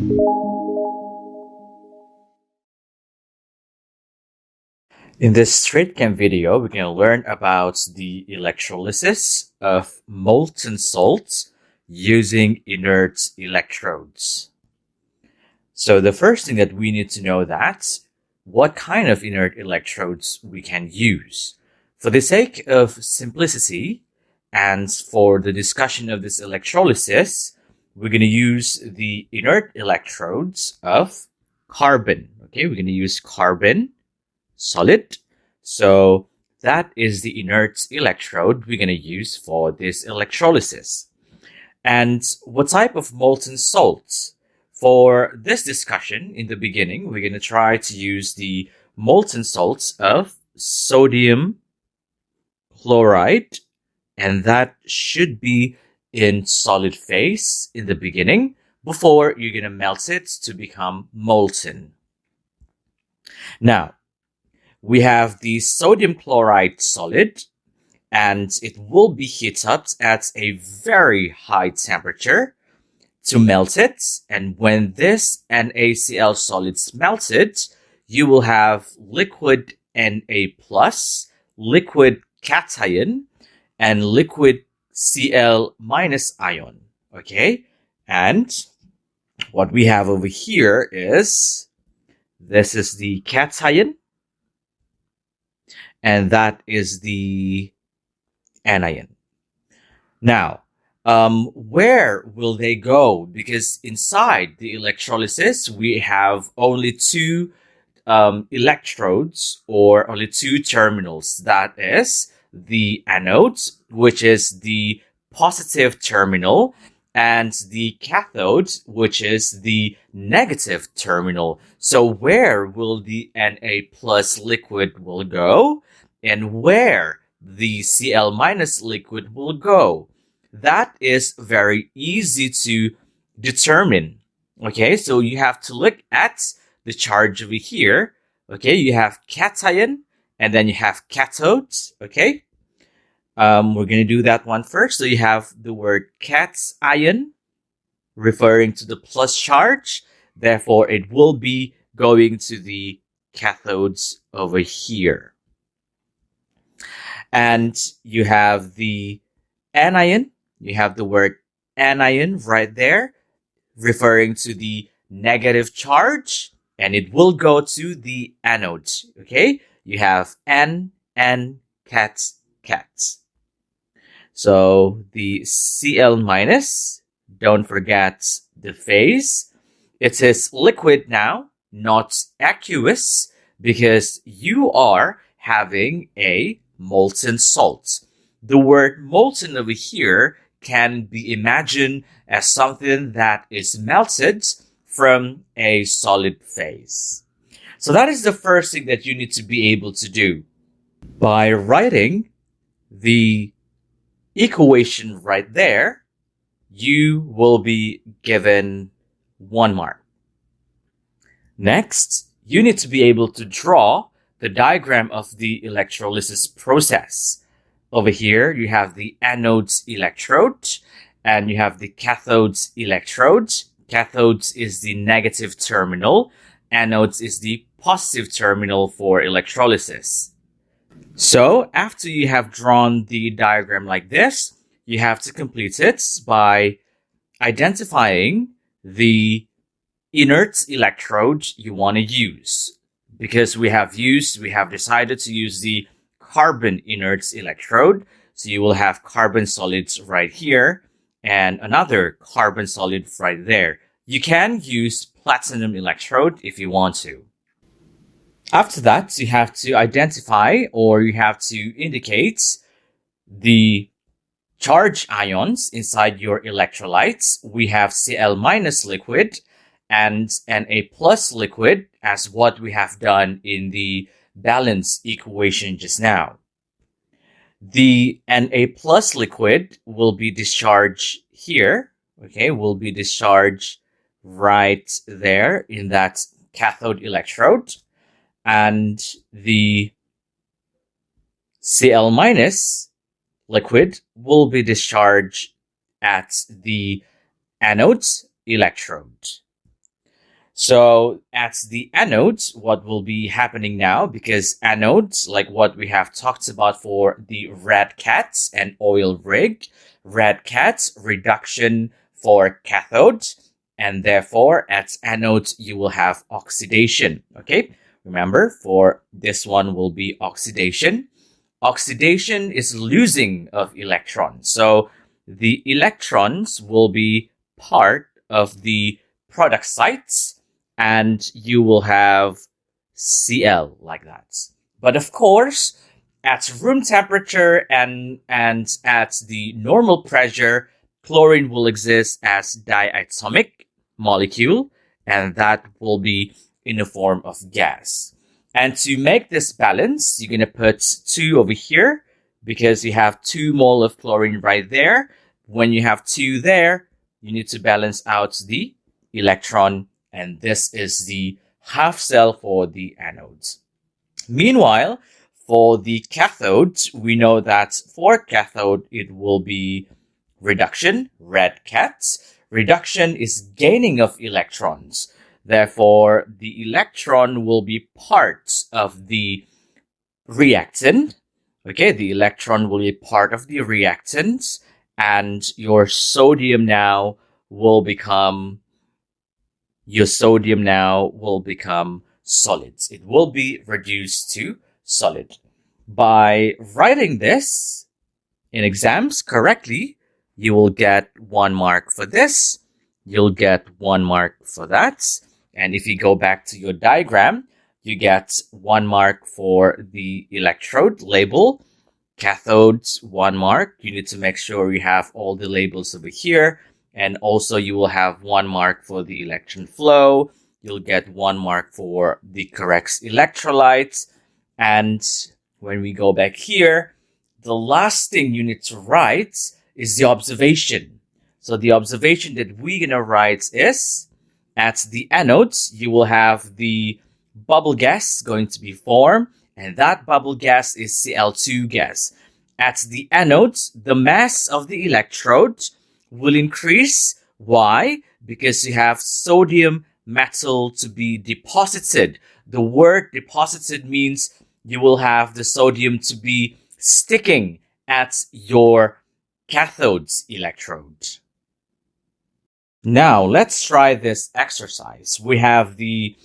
In this STR8CHEM video, we're going to learn about the electrolysis of molten salts using inert electrodes. So the first thing that we need to know that what kind of inert electrodes we can use. For the sake of simplicity and for the discussion of this electrolysis, we're going to use the inert electrodes of carbon. Okay, we're going to use carbon solid. So that is the inert electrode we're going to use for this electrolysis. And what type of molten salts? For this discussion in the beginning, we're going to try to use the molten salts of sodium chloride, and that should be in solid phase in the beginning before you're going to melt it to become molten. Now, we have the sodium chloride solid, and it will be heated up at a very high temperature to melt it. And when this NaCl solid's melted, you will have liquid Na+, liquid cation, and liquid Cl- ion. Okay? And what we have over here is, this is the cation, and that is the anion. Now, where will they go? Because inside the electrolysis, we have only two electrodes, or only two terminals. That is the anodes, which is the positive terminal, and the cathode, which is the negative terminal. So where will the Na+ liquid will go, and where the Cl- liquid will go? That is very easy to determine. Okay, so you have to look at the charge over here. Okay, you have cation, and then you have cathodes. Okay, we're going to do that one first. So you have the word cation, referring to the plus charge. Therefore, it will be going to the cathodes over here. And you have the anion. You have the word anion right there, referring to the negative charge, and it will go to the anode. Okay, you have N, cat. So the Cl-, don't forget the phase. It is liquid now, not aqueous, because you are having a molten salt. The word molten over here can be imagined as something that is melted from a solid phase. So that is the first thing that you need to be able to do. By writing the equation right there, you will be given 1 mark. Next, you need to be able to draw the diagram of the electrolysis process. Over here, you have the anodes electrode, and you have the cathodes electrode. Cathodes is the negative terminal. Anodes is the positive terminal for electrolysis. So after you have drawn the diagram like this, you have to complete it by identifying the inert electrode you want to use. Because we have decided to use the carbon inert electrode. So you will have carbon solids right here and another carbon solid right there. You can use platinum electrode if you want to. After that, you have to identify, or you have to indicate the charge ions inside your electrolytes. We have Cl- liquid and Na+ liquid, as what we have done in the balance equation just now. The Na+ liquid will be discharged here. Okay, will be discharged right there in that cathode electrode. And the Cl- liquid will be discharged at the anode electrode. So at the anodes, what will be happening now, because anodes, like what we have talked about for the red cats and oil rig, red cats, reduction for cathodes, and therefore at anodes, you will have oxidation. Okay, remember, for this one will be oxidation. Oxidation is losing of electrons. So the electrons will be part of the product sites, and you will have Cl like that. But of course, at room temperature and at the normal pressure, chlorine will exist as diatomic molecule, and that will be in the form of gas. And to make this balance, you're going to put 2 over here because you have 2 mole of chlorine right there. When you have 2 there, you need to balance out the electron, and this is the half cell for the anodes. Meanwhile, for the cathodes, we know that for cathode, it will be reduction, red cats. Reduction is gaining of electrons. Therefore, the electron will be part of the reactant. Okay, the electron will be part of the reactant, and your sodium now will become solids. It will be reduced to solid. By writing this in exams correctly, you will get 1 mark for this. You'll get 1 mark for that. And if you go back to your diagram, you get 1 mark for the electrode label. Cathodes, 1 mark. You need to make sure you have all the labels over here. And also you will have 1 mark for the electron flow. You'll get 1 mark for the correct electrolytes. And when we go back here, the last thing you need to write is the observation. So the observation that we're going to write is, at the anodes, you will have the bubble gas going to be formed, and that bubble gas is Cl2 gas. At the anodes, the mass of the electrode will increase. Why? Because you have sodium metal to be deposited. The word deposited means you will have the sodium to be sticking at your cathode's electrode. Now, let's try this exercise. We have the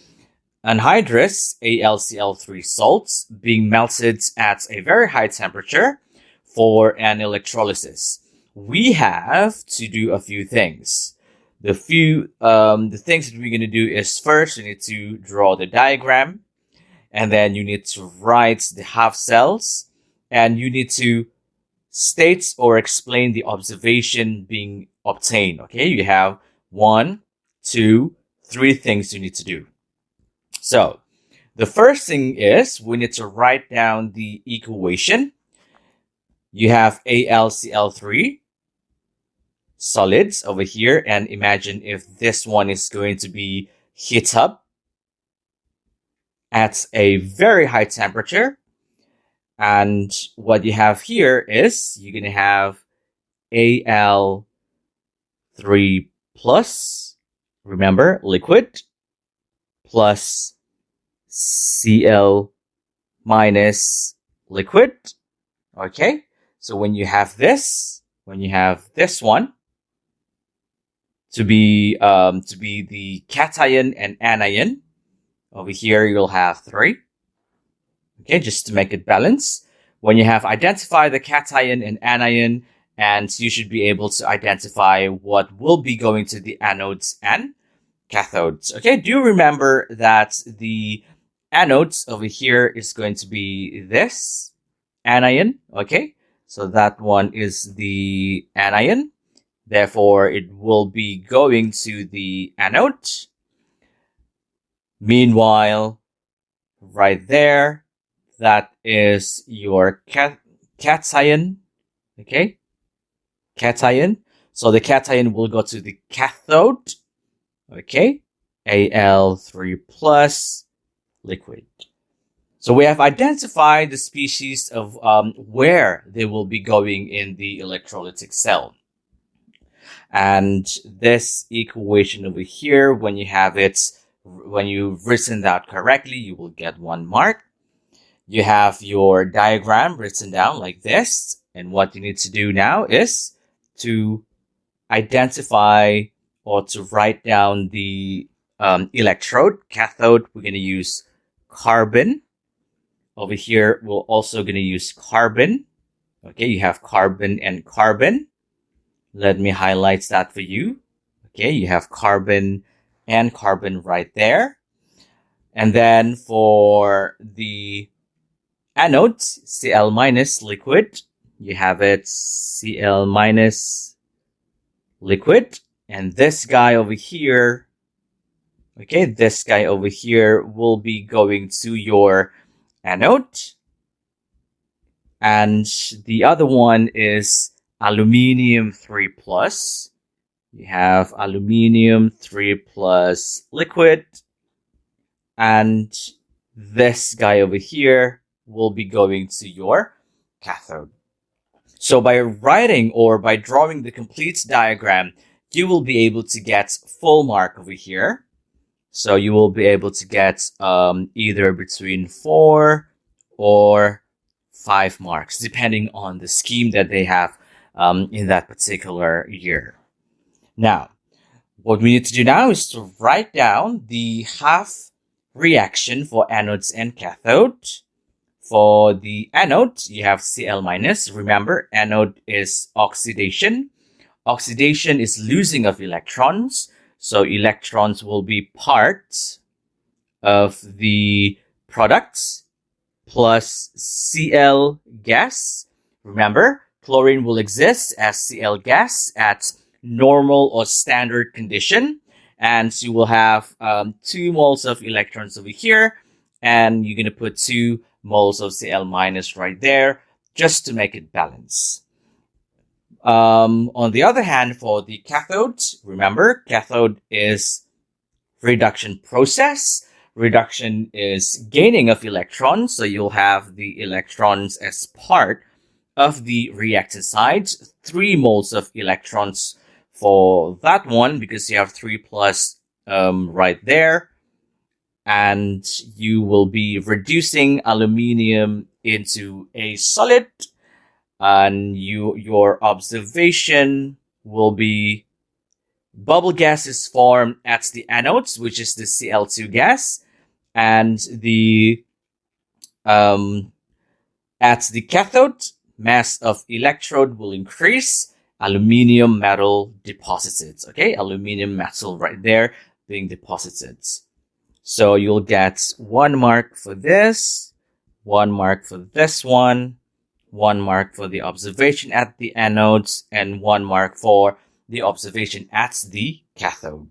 anhydrous AlCl3 salts being melted at a very high temperature for an electrolysis. We have to do a few things. The things that we're going to do is, first, you need to draw the diagram, and then you need to write the half cells, and you need to state or explain the observation being obtained. Okay, you have 1, 2, 3 things you need to do. So the first thing is we need to write down the equation. You have AlCl3 solids over here, and imagine if this one is going to be heat up at a very high temperature. And what you have here is you're going to have Al3 plus, remember, liquid, plus Cl minus liquid. Okay, so when you have this one to be the cation and anion, over here you'll have 3. Okay, just to make it balance. When you have identified the cation and anion, and you should be able to identify what will be going to the anodes and cathodes. Okay, do remember that the anodes over here is going to be this anion. Okay, so that one is the anion. Therefore, it will be going to the anode. Meanwhile, right there, that is your cation. Okay, cation. So the cation will go to the cathode. Okay, Al3 plus liquid. So we have identified the species of where they will be going in the electrolytic cell. And this equation over here, when you have it when you've written that correctly, you will get 1 mark. You have your diagram written down like this. And what you need to do now is to identify or to write down the electrode. Cathode, we're going to use carbon. Over here, we're also going to use carbon. Okay, you have carbon and carbon. Let me highlight that for you. Okay, you have carbon and carbon right there. And then for the anode, Cl minus liquid, you have it Cl minus liquid. And this guy over here, okay, this guy over here will be going to your anode. And the other one is aluminium 3 plus. You have aluminium 3 plus liquid. And this guy over here will be going to your cathode. So by writing or by drawing the complete diagram, you will be able to get full mark over here. So you will be able to get either between 4 or 5 marks, depending on the scheme that they have in that particular year. Now, what we need to do now is to write down the half reaction for anodes and cathode. For the anode, you have Cl minus. Remember, anode is oxidation. Oxidation is losing of electrons. So electrons will be part of the products plus Cl gas. Remember, chlorine will exist as Cl gas at normal or standard condition. And so you will have 2 moles of electrons over here. And you're going to put 2 moles of Cl minus right there just to make it balance. On the other hand, for the cathode, remember, cathode is reduction process. Reduction is gaining of electrons, so you'll have the electrons as part of the reactant side. 3 moles of electrons for that one, because you have 3 plus right there. And you will be reducing aluminium into a solid. And your observation will be bubble gas is formed at the anodes, which is the Cl2 gas, and at the cathode, mass of electrode will increase. Aluminium metal deposited. Okay, aluminium metal right there being deposited. So you'll get 1 mark for this, 1 mark for this one, 1 mark for the observation at the anodes, and 1 mark for the observation at the cathode.